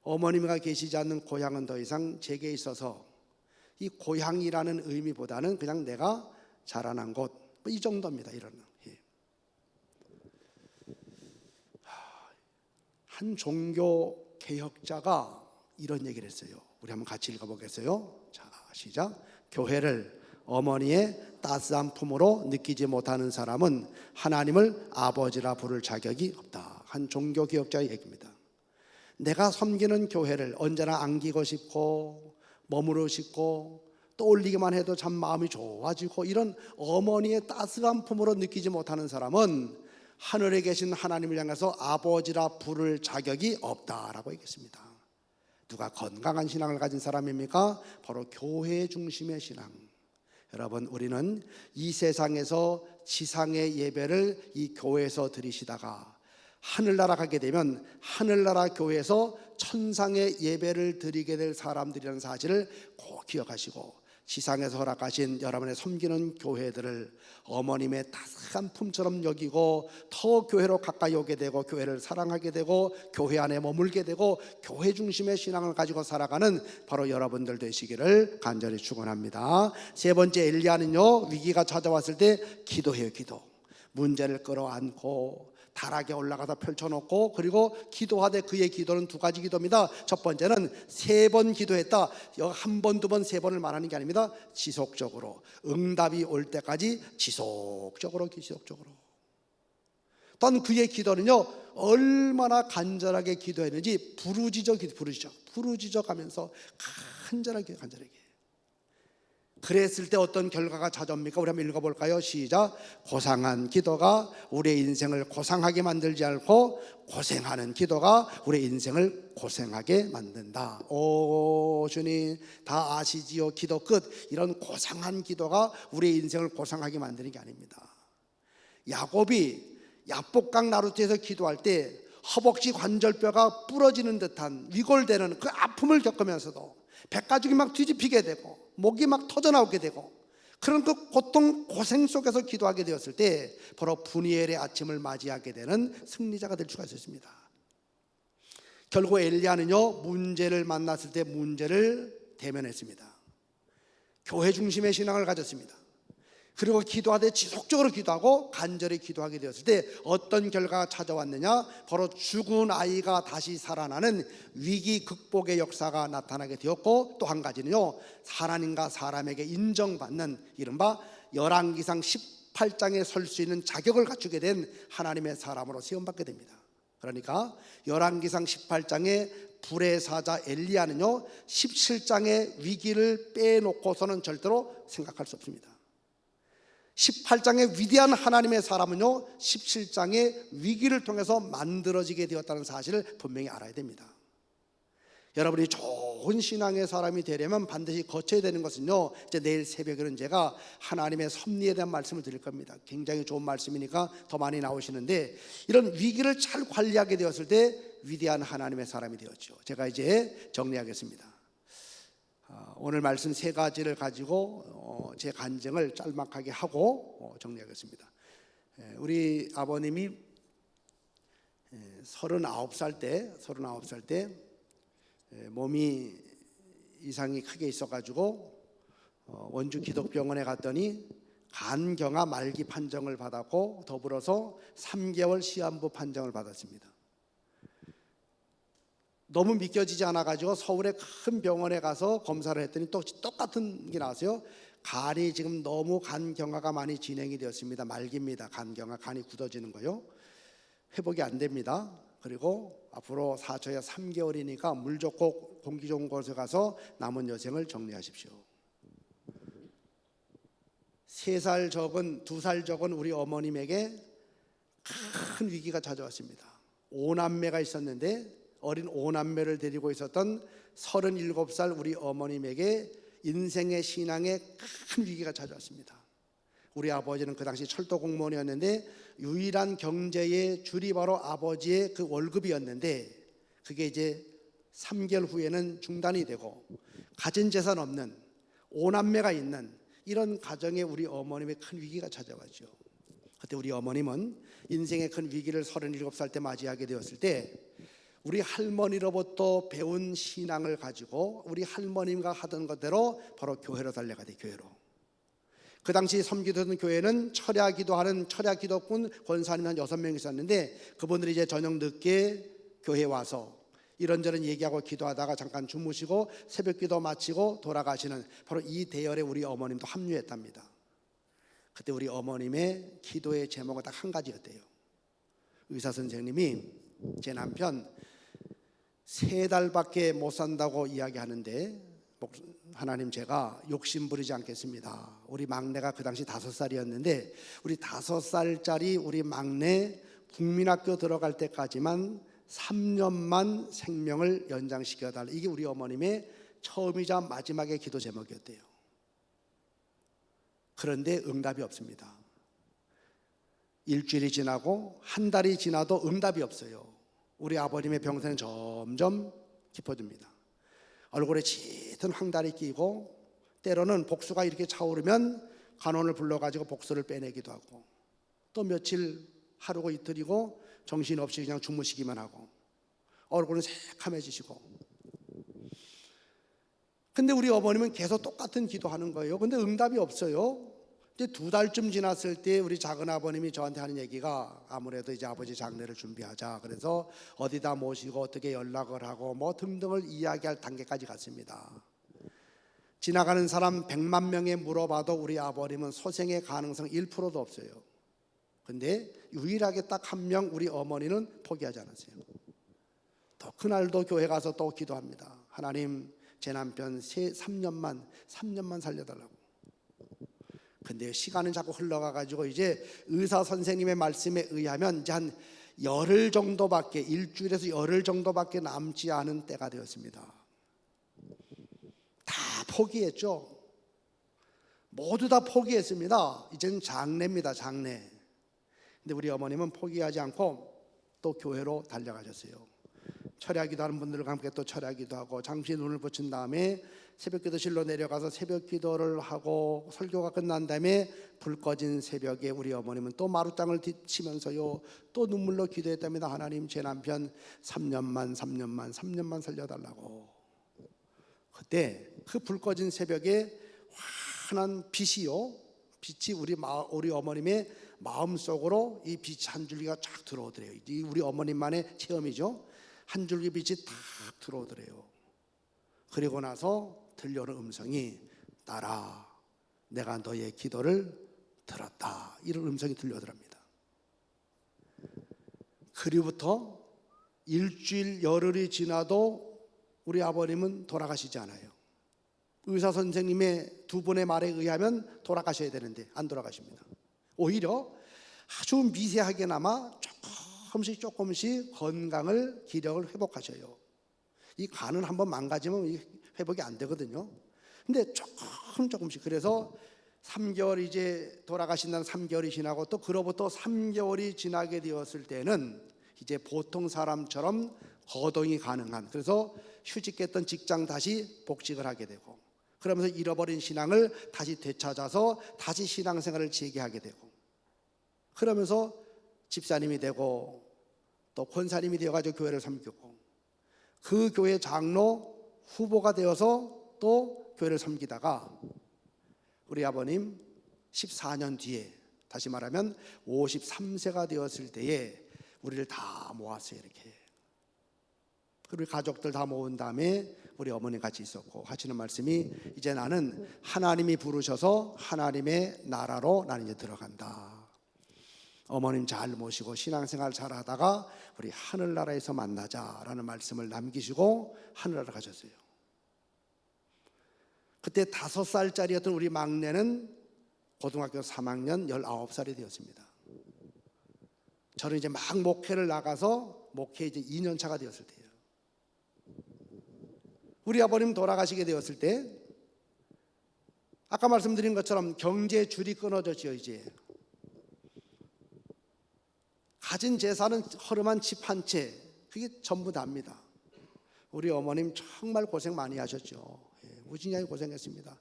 어머님과 계시지 않는 고향은 더 이상 제게 있어서 이 고향이라는 의미보다는 그냥 내가 자라난 곳, 이 정도입니다. 이런. 한 종교 개혁자가 이런 얘기를 했어요. 우리 한번 같이 읽어보겠어요. 자, 시작. 교회를 어머니의 따스한 품으로 느끼지 못하는 사람은 하나님을 아버지라 부를 자격이 없다. 한 종교 개혁자의 얘기입니다. 내가 섬기는 교회를 언제나 안기고 싶고 머무르고 싶고 떠올리기만 해도 참 마음이 좋아지고 이런 어머니의 따스한 품으로 느끼지 못하는 사람은 하늘에 계신 하나님을 향해서 아버지라 부를 자격이 없다라고 얘기했습니다. 누가 건강한 신앙을 가진 사람입니까? 바로 교회 중심의 신앙. 여러분, 우리는 이 세상에서 지상의 예배를 이 교회에서 드리시다가 하늘나라 가게 되면 하늘나라 교회에서 천상의 예배를 드리게 될 사람들이라는 사실을 꼭 기억하시고, 지상에서 허락하신 여러분의 섬기는 교회들을 어머님의 따스한 품처럼 여기고 더 교회로 가까이 오게 되고 교회를 사랑하게 되고 교회 안에 머물게 되고 교회 중심의 신앙을 가지고 살아가는 바로 여러분들 되시기를 간절히 축원합니다. 세 번째, 엘리야는요, 위기가 찾아왔을 때 기도해요. 기도. 문제를 끌어안고 다락에 올라가서 펼쳐놓고, 그리고 기도하되 그의 기도는 두 가지 기도입니다. 첫 번째는 3번 기도했다. 한 번, 두 번, 3번을 말하는 게 아닙니다. 지속적으로 응답이 올 때까지 지속적으로. 또한 그의 기도는요, 얼마나 간절하게 기도했는지 부르짖어 가면서 간절하게. 그랬을 때 어떤 결과가 찾아옵니까? 우리 한번 읽어볼까요? 시작. 고상한 기도가 우리의 인생을 고상하게 만들지 않고 고생하는 기도가 우리의 인생을 고생하게 만든다. 오 주님, 다 아시지요? 기도 끝. 이런 고상한 기도가 우리의 인생을 고상하게 만드는 게 아닙니다. 야곱이 야복강 나루터에서 기도할 때 허벅지 관절뼈가 부러지는 듯한 위골되는 그 아픔을 겪으면서도 백가죽이 막 뒤집히게 되고 목이 막 터져나오게 되고 그런 그 고통 고생 속에서 기도하게 되었을 때 바로 분이엘의 아침을 맞이하게 되는 승리자가 될 수가 있었습니다. 결국 엘리야는요, 문제를 만났을 때 문제를 대면했습니다. 교회 중심의 신앙을 가졌습니다. 그리고 기도하되 지속적으로 기도하고 간절히 기도하게 되었을 때 어떤 결과가 찾아왔느냐? 바로 죽은 아이가 다시 살아나는 위기 극복의 역사가 나타나게 되었고, 또 한 가지는요, 하나님과 사람에게 인정받는 이른바 열왕기상 18장에 설 수 있는 자격을 갖추게 된 하나님의 사람으로 시험받게 됩니다. 그러니까 열왕기상 18장의 불의 사자 엘리야는요, 17장의 위기를 빼놓고서는 절대로 생각할 수 없습니다. 18장의 위대한 하나님의 사람은요, 17장의 위기를 통해서 만들어지게 되었다는 사실을 분명히 알아야 됩니다. 여러분이 좋은 신앙의 사람이 되려면 반드시 거쳐야 되는 것은요, 이제 내일 새벽에는 제가 하나님의 섭리에 대한 말씀을 드릴 겁니다. 굉장히 좋은 말씀이니까 더 많이 나오시는데, 이런 위기를 잘 관리하게 되었을 때 위대한 하나님의 사람이 되었죠. 제가 이제 정리하겠습니다. 오늘 말씀 3가지를 가지고 제 간증을 짤막하게 하고 정리하겠습니다. 우리 아버님이 39살 때 몸이 이상이 크게 있어가지고 원주 기독병원에 갔더니 간경화 말기 판정을 받았고, 더불어서 3개월 시한부 판정을 받았습니다. 너무 믿겨지지 않아가지고 서울의 큰 병원에 가서 검사를 했더니 또 똑같은 게 나왔어요. 간이 지금 너무 간경화가 많이 진행이 되었습니다. 말기입니다. 간경화, 간이 굳어지는 거요. 회복이 안 됩니다. 그리고 앞으로 사초야 3개월이니까 물 좋고 공기 좋은 곳에 가서 남은 여생을 정리하십시오. 3살 적은 2살 적은 우리 어머님에게 큰 위기가 찾아왔습니다. 5남매가 있었는데 어린 5남매를 데리고 있었던 37살 우리 어머님에게 인생의 신앙에 큰 위기가 찾아왔습니다. 우리 아버지는 그 당시 철도 공무원이었는데 유일한 경제의 줄이 바로 아버지의 그 월급이었는데, 그게 이제 3개월 후에는 중단이 되고 가진 재산 없는 5남매가 있는 이런 가정에 우리 어머님의 큰 위기가 찾아왔죠. 그때 우리 어머님은 인생의 큰 위기를 37살 때 맞이하게 되었을 때 우리 할머니로부터 배운 신앙을 가지고 우리 할머님과 하던 것대로 바로 교회로 달려가야 돼. 교회로. 그 당시 섬기던 교회는 철야 기도하는 철야 기도꾼 권사님 한 6명 있었는데, 그분들이 이제 저녁 늦게 교회에 와서 이런저런 얘기하고 기도하다가 잠깐 주무시고 새벽 기도 마치고 돌아가시는 바로 이 대열에 우리 어머님도 합류했답니다. 그때 우리 어머님의 기도의 제목은 딱 한 가지였대요. 의사 선생님이 제 남편 3달밖에 못 산다고 이야기하는데, 하나님, 제가 욕심 부리지 않겠습니다. 우리 막내가 그 당시 5살이었는데 우리 5살짜리 우리 막내 국민학교 들어갈 때까지만 3년만 생명을 연장시켜달라. 이게 우리 어머님의 처음이자 마지막의 기도 제목이었대요. 그런데 응답이 없습니다. 일주일이 지나고 한 달이 지나도 응답이 없어요. 우리 아버님의 병세는 점점 깊어집니다. 얼굴에 짙은 황달이 끼고 때로는 복수가 이렇게 차오르면 간원을 불러가지고 복수를 빼내기도 하고, 또 며칠 하루고 이틀이고 정신없이 그냥 주무시기만 하고 얼굴은 새카매지시고. 근데 우리 어머님은 계속 똑같은 기도하는 거예요. 근데 응답이 없어요. 근데 2달쯤 지났을 때 우리 작은 아버님이 저한테 하는 얘기가, 아무래도 이제 아버지 장례를 준비하자, 그래서 어디다 모시고 어떻게 연락을 하고 뭐 등등을 이야기할 단계까지 갔습니다. 지나가는 사람 100만 명에 물어봐도 우리 아버님은 소생의 가능성 1%도 없어요. 근데 유일하게 딱 1명 우리 어머니는 포기하지 않았어요. 또 그날도 교회 가서 또 기도합니다. 하나님, 제 남편 3년만 살려달라고. 근데 시간은 자꾸 흘러가가지고 이제 의사 선생님의 말씀에 의하면 이제 한 열흘 정도밖에, 일주일에서 열흘 정도밖에 남지 않은 때가 되었습니다. 다 포기했죠. 모두 다 포기했습니다. 이제는 장례입니다, 장례. 근데 우리 어머님은 포기하지 않고 또 교회로 달려가셨어요. 철야기도 하는 분들과 함께 또 철야기도 하고 잠시 눈을 붙인 다음에 새벽기도실로 내려가서 새벽기도를 하고 설교가 끝난 다음에 불 꺼진 새벽에 우리 어머님은 또 마루땅을 뒤치면서요 또 눈물로 기도했답니다. 하나님, 제 남편 3년만 살려달라고. 그때 그 불 꺼진 새벽에 환한 빛이요, 빛이 우리 어머님의 마음속으로 이 빛 한 줄기가 쫙 들어오더래요. 이 우리 어머님만의 체험이죠. 한 줄기 빛이 탁 들어오더래요. 그리고 나서 들려오는 음성이, 딸아, 내가 너의 기도를 들었다, 이런 음성이 들려오더랍니다. 그리고부터 일주일 열흘이 지나도 우리 아버님은 돌아가시지 않아요. 의사 선생님의 2분의 말에 의하면 돌아가셔야 되는데 안 돌아가십니다. 오히려 아주 미세하게나마 조금씩 건강을, 기력을 회복하셔요. 이 간은 한번 망가지면 회복이 안 되거든요. 근데 조금씩. 그래서 3개월, 이제 돌아가신다는 3개월이 지나고 또 그로부터 3개월이 지나게 되었을 때는 이제 보통 사람처럼 거동이 가능한, 그래서 휴직했던 직장 다시 복직을 하게 되고, 그러면서 잃어버린 신앙을 다시 되찾아서 다시 신앙생활을 재개하게 되고, 그러면서 집사님이 되고 또 권사님이 되어가지고 교회를 섬기고, 그 교회 장로 후보가 되어서 또 교회를 섬기다가 우리 아버님 14년 뒤에, 다시 말하면 53세가 되었을 때에 우리를 다 모았어요. 이렇게. 그리고 가족들 다 모은 다음에 우리 어머니 같이 있었고 하시는 말씀이, 이제 나는 하나님이 부르셔서 하나님의 나라로 나는 이제 들어간다. 어머님 잘 모시고 신앙생활 잘 하다가 우리 하늘나라에서 만나자라는 말씀을 남기시고 하늘나라 가셨어요. 그때 5살짜리였던 우리 막내는 고등학교 3학년 19살이 되었습니다. 저는 이제 막 목회를 나가서 목회 이제 2년 차가 되었을 때예요. 우리 아버님 돌아가시게 되었을 때 아까 말씀드린 것처럼 경제 줄이 끊어졌죠. 이제 가진 재산은 허름한 집 한 채, 그게 전부 답니다. 우리 어머님 정말 고생 많이 하셨죠. 무진하게 고생했습니다.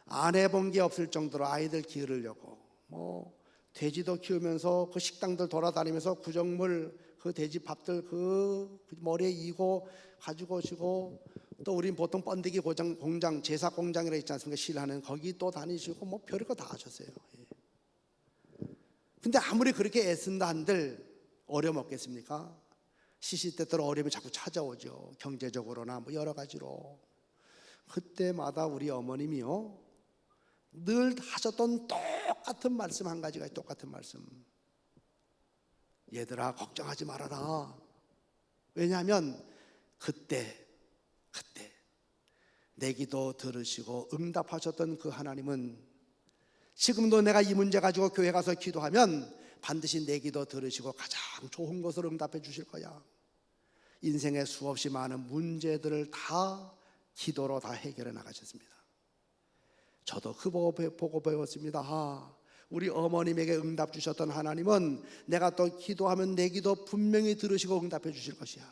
안 해본 게 없을 정도로 아이들 기르려고 뭐 돼지도 키우면서 그 식당들 돌아다니면서 구정물 그 돼지 밥들 그 머리에 이고 가지고 오시고, 또 우린 보통 번데기 공장, 제사 공장이라 있지 않습니까? 실하는 거기 또 다니시고 뭐 별거 다 하셨어요. 근데 아무리 그렇게 애쓴다 한들 어려움 없겠습니까? 시시때때로 어려움이 자꾸 찾아오죠. 경제적으로나 뭐 여러 가지로. 그때마다 우리 어머님이요 늘 하셨던 똑같은 말씀 한 가지가, 똑같은 말씀. 얘들아, 걱정하지 말아라. 왜냐하면 그때 내 기도 들으시고 응답하셨던 그 하나님은 지금도 내가 이 문제 가지고 교회 가서 기도하면 반드시 내 기도 들으시고 가장 좋은 것으로 응답해 주실 거야. 인생의 수없이 많은 문제들을 다 기도로 다 해결해 나가셨습니다. 저도 그 보고 배웠습니다. 우리 어머님에게 응답 주셨던 하나님은 내가 또 기도하면 내 기도 분명히 들으시고 응답해 주실 것이야.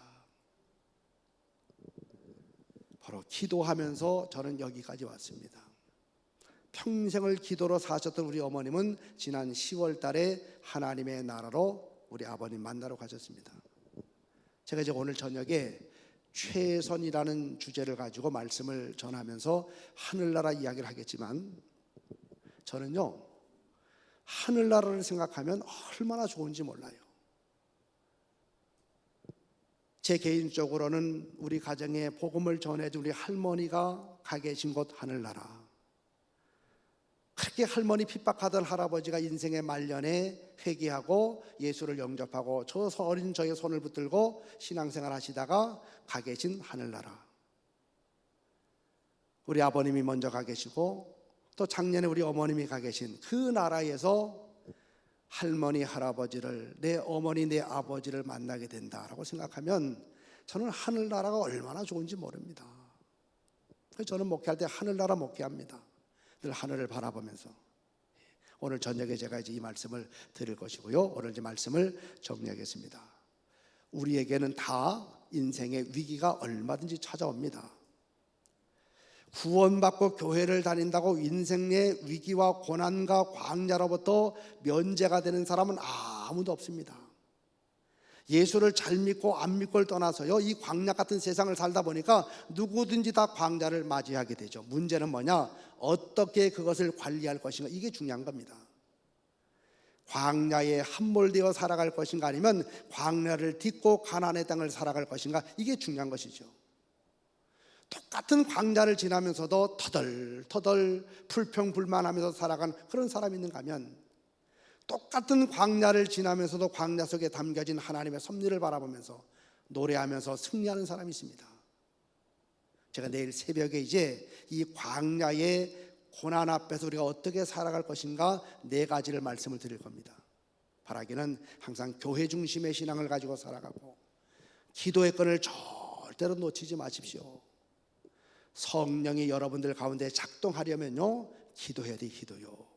바로 기도하면서 저는 여기까지 왔습니다. 평생을 기도로 사셨던 우리 어머님은 지난 10월 달에 하나님의 나라로 우리 아버님 만나러 가셨습니다. 제가 이제 오늘 저녁에 최선이라는 주제를 가지고 말씀을 전하면서 하늘나라 이야기를 하겠지만, 저는요 하늘나라를 생각하면 얼마나 좋은지 몰라요. 제 개인적으로는 우리 가정에 복음을 전해준 우리 할머니가 가 계신 곳 하늘나라, 그렇게 할머니 핍박하던 할아버지가 인생의 말년에 회개하고 예수를 영접하고 저 어린 저의 손을 붙들고 신앙생활 하시다가 가 계신 하늘나라, 우리 아버님이 먼저 가 계시고 또 작년에 우리 어머님이 가 계신 그 나라에서 할머니 할아버지를, 내 어머니 내 아버지를 만나게 된다라고 생각하면 저는 하늘나라가 얼마나 좋은지 모릅니다. 그래서 저는 목회할 때 하늘나라 목회합니다. 늘 하늘을 바라보면서. 오늘 저녁에 제가 이제 이 말씀을 드릴 것이고요, 오늘 이제 말씀을 정리하겠습니다. 우리에게는 다 인생의 위기가 얼마든지 찾아옵니다. 구원받고 교회를 다닌다고 인생의 위기와 고난과 광야로부터 면제가 되는 사람은 아무도 없습니다. 예수를 잘 믿고 안 믿고를 떠나서요, 이 광야 같은 세상을 살다 보니까 누구든지 다 광야를 맞이하게 되죠. 문제는 뭐냐? 어떻게 그것을 관리할 것인가, 이게 중요한 겁니다. 광야에 함몰되어 살아갈 것인가, 아니면 광야를 딛고 가나안의 땅을 살아갈 것인가, 이게 중요한 것이죠. 똑같은 광야를 지나면서도 터덜터덜 불평불만하면서 살아간 그런 사람이 있는가 하면, 똑같은 광야를 지나면서도 광야 속에 담겨진 하나님의 섭리를 바라보면서 노래하면서 승리하는 사람이 있습니다. 제가 내일 새벽에 이제 이 광야의 고난 앞에서 우리가 어떻게 살아갈 것인가 4가지를 말씀을 드릴 겁니다. 바라기는 항상 교회 중심의 신앙을 가지고 살아가고, 기도의 끈을 절대로 놓치지 마십시오. 성령이 여러분들 가운데 작동하려면요, 기도해야 돼. 기도요.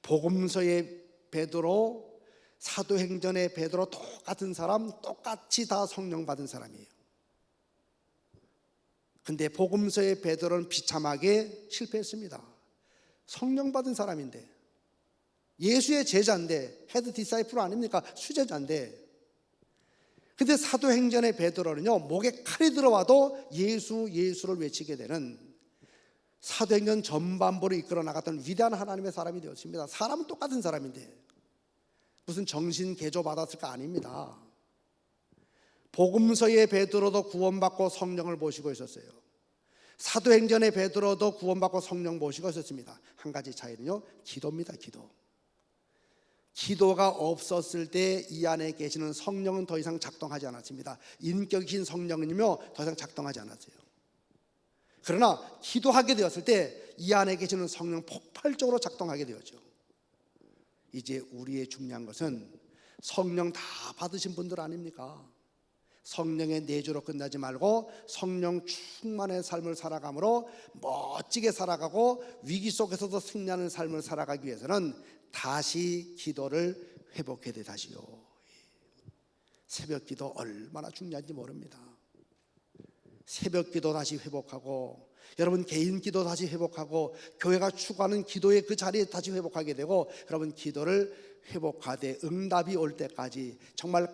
복음서의 베드로, 사도행전의 베드로 똑같은 사람, 똑같이 다 성령 받은 사람이에요. 근데 복음서의 베드로는 비참하게 실패했습니다. 성령 받은 사람인데, 예수의 제자인데, 헤드 디사이플 아닙니까? 수제자인데. 근데 사도행전의 베드로는요, 목에 칼이 들어와도 예수를 외치게 되는, 사도행전 전반부를 이끌어 나갔던 위대한 하나님의 사람이 되었습니다. 사람은 똑같은 사람인데 무슨 정신 개조 받았을까? 아닙니다. 복음서의 베드로도 구원받고 성령을 모시고 있었어요. 사도행전의 베드로도 구원받고 성령 모시고 있었습니다. 한 가지 차이는요, 기도입니다. 기도가 없었을 때 이 안에 계시는 성령은 더 이상 작동하지 않았습니다. 인격이신 성령은요, 더 이상 작동하지 않았어요. 그러나 기도하게 되었을 때 이 안에 계시는 성령 폭발적으로 작동하게 되었죠. 이제 우리의 중요한 것은 성령 다 받으신 분들 아닙니까? 성령의 내주로 끝나지 말고 성령 충만의 삶을 살아감으로 멋지게 살아가고 위기 속에서도 승리하는 삶을 살아가기 위해서는 다시 기도를 회복해야 돼. 다시요. 새벽 기도 얼마나 중요한지 모릅니다. 새벽 기도 다시 회복하고, 여러분 개인 기도 다시 회복하고, 교회가 추구하는 기도의 그 자리에 다시 회복하게 되고, 여러분 기도를 회복하되 응답이 올 때까지 정말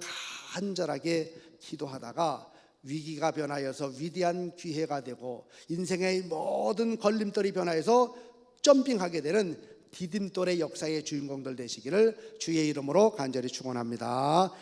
간절하게 기도하다가 위기가 변하여서 위대한 기회가 되고, 인생의 모든 걸림돌이 변하여서 점핑하게 되는 디딤돌의 역사의 주인공들 되시기를 주의 이름으로 간절히 축원합니다.